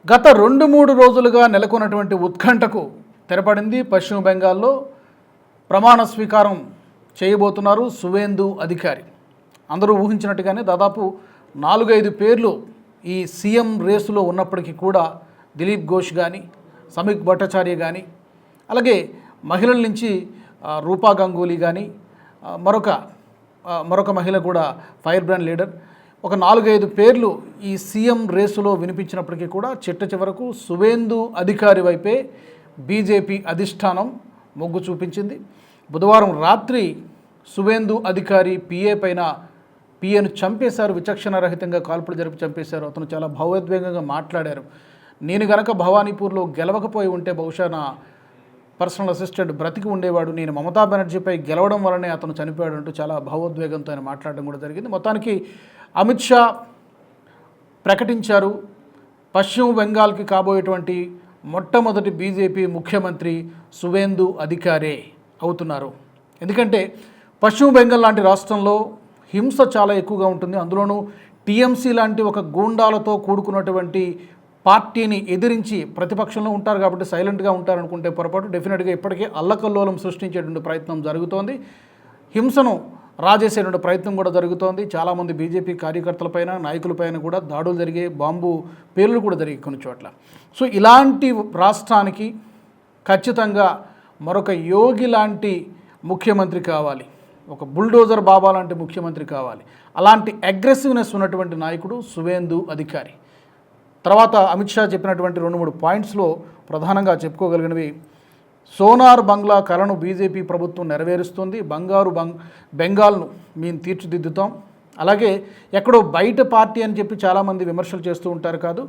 గత 2-3 రోజులుగా నెలకొన్నటువంటి ఉత్కంఠకు తెరపడింది. పశ్చిమ బెంగాల్లో ప్రమాణ స్వీకారం చేయబోతున్నారు సువేందు అధికారి. అందరూ ఊహించినట్టుగానే దాదాపు 4-5 పేర్లు ఈ సీఎం రేసులో ఉన్నప్పటికీ కూడా దిలీప్ ఘోష్ కానీ, సమీక్ భట్టాచార్య కానీ, అలాగే మహిళల నుంచి రూపా గంగూలీ కానీ, మరొక మహిళ కూడా ఫైర్ బ్రాండ్ లీడర్, ఒక 4-5 పేర్లు ఈ సీఎం రేసులో వినిపించినప్పటికీ కూడా చిట్ట చివరకు సువేందు అధికారి వైపే బీజేపీ అధిష్టానం మొగ్గు చూపించింది. బుధవారం రాత్రి సువేందు అధికారి పిఏను చంపేశారు. విచక్షణారహితంగా కాల్పులు జరిపి చంపేశారు. అతను చాలా భావోద్వేగంగా మాట్లాడారు. నేను గనక భవానీపూర్లో గెలవకపోయి ఉంటే బహుశా నా పర్సనల్ అసిస్టెంట్ బ్రతికి ఉండేవాడు, నేను మమతా బెనర్జీపై గెలవడం వల్లనే అతను చనిపోయాడు అంటూ చాలా భావోద్వేగంతో ఆయన మాట్లాడడం కూడా జరిగింది. మొత్తానికి అమిత్ షా ప్రకటించారు, పశ్చిమ బెంగాల్కి కాబోయేటువంటి మొట్టమొదటి బీజేపీ ముఖ్యమంత్రి సువేందు అధికారే అవుతున్నారు. ఎందుకంటే పశ్చిమ బెంగాల్ లాంటి రాష్ట్రంలో హింస చాలా ఎక్కువగా ఉంటుంది. అందులోనూ టీఎంసీ లాంటి ఒక గూండాలతో కూడుకున్నటువంటి పార్టీని ఎదిరించి ప్రతిపక్షంలో ఉంటారు కాబట్టి సైలెంట్గా ఉంటారనుకుంటే పొరపాటు. డెఫినెట్గా ఇప్పటికే అల్లకల్లోలం సృష్టించేటువంటి ప్రయత్నం జరుగుతోంది, హింసను రాజేసేటువంటి ప్రయత్నం కూడా జరుగుతోంది. చాలామంది బీజేపీ కార్యకర్తలపైన, నాయకులపైన కూడా దాడులు జరిగే, బాంబు పేలులు కూడా జరిగే కొన్ని చోట్ల. సో ఇలాంటి రాష్ట్రానికి ఖచ్చితంగా మరొక యోగి లాంటి ముఖ్యమంత్రి కావాలి, ఒక బుల్డోజర్ బాబా లాంటి ముఖ్యమంత్రి కావాలి. అలాంటి అగ్రెసివ్నెస్ ఉన్నటువంటి నాయకుడు సువేందు అధికారి. తర్వాత అమిత్ షా చెప్పినటువంటి 2-3 పాయింట్స్లో ప్రధానంగా చెప్పుకోగలిగినవి, సోనార్ బంగ్లా కలను బీజేపీ ప్రభుత్వం నెరవేరుస్తుంది, బెంగాల్ను మేము తీర్చిదిద్దుతాం. అలాగే ఎక్కడో బయట పార్టీ అని చెప్పి చాలామంది విమర్శలు చేస్తూ ఉంటారు. కాదు,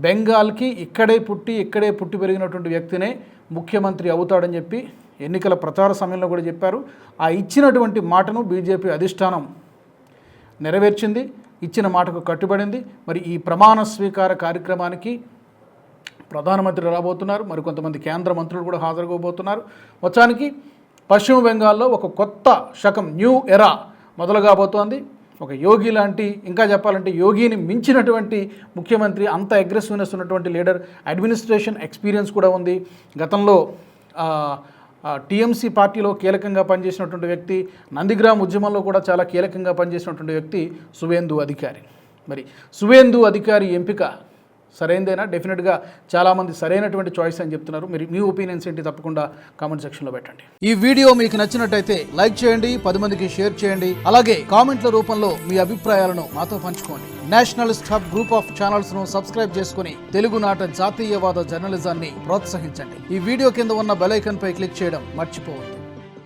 బెంగాల్కి ఇక్కడే పుట్టి పెరిగినటువంటి వ్యక్తినే ముఖ్యమంత్రి అవుతాడని చెప్పి ఎన్నికల ప్రచార సమయంలో కూడా చెప్పారు. ఆ ఇచ్చినటువంటి మాటను బీజేపీ అధిష్టానం నెరవేర్చింది, ఇచ్చిన మాటకు కట్టుబడింది. మరి ఈ ప్రమాణ స్వీకార కార్యక్రమానికి ప్రధానమంత్రి రాబోతున్నారు, మరికొంతమంది కేంద్ర మంత్రులు కూడా హాజరుకోబోతున్నారు. మొత్తానికి పశ్చిమ బెంగాల్లో ఒక కొత్త శకం, న్యూ ఎరా మొదలు కాబోతోంది. ఒక యోగి లాంటి, ఇంకా చెప్పాలంటే యోగిని మించినటువంటి ముఖ్యమంత్రి, అంత అగ్రెసివ్నెస్ ఉన్నటువంటి లీడర్, అడ్మినిస్ట్రేషన్ ఎక్స్పీరియన్స్ కూడా ఉంది. గతంలో టీఎంసీ పార్టీలో కీలకంగా పనిచేసినటువంటి వ్యక్తి, నందిగ్రామ్ ఉద్యమంలో కూడా చాలా కీలకంగా పనిచేసినటువంటి వ్యక్తి సువేందు అధికారి. మరి సువేందు అధికారి ఎంపిక సరైనదేనా? డెఫినెట్గా చాలామంది సరైనటువంటి చాయిస్ అని చెప్తున్నారు. మరి మీ ఒపీనియన్స్ ఏంటి? తప్పకుండా కామెంట్ సెక్షన్లో పెట్టండి. ఈ వీడియో మీకు నచ్చినట్టయితే లైక్ చేయండి, 10 మందికి షేర్ చేయండి. అలాగే కామెంట్ల రూపంలో మీ అభిప్రాయాలను మాతో పంచుకోండి. Nationalist hub group of channels ను సబ్స్క్రైబ్ చేసుకుని తెలుగునాట జాతీయవాద జర్నలిజాన్ని ప్రోత్సహించండి. ఈ వీడియో కింద ఉన్న బెల్ ఐకాన్ పై క్లిక్ చేయడం మర్చిపోవద్దు.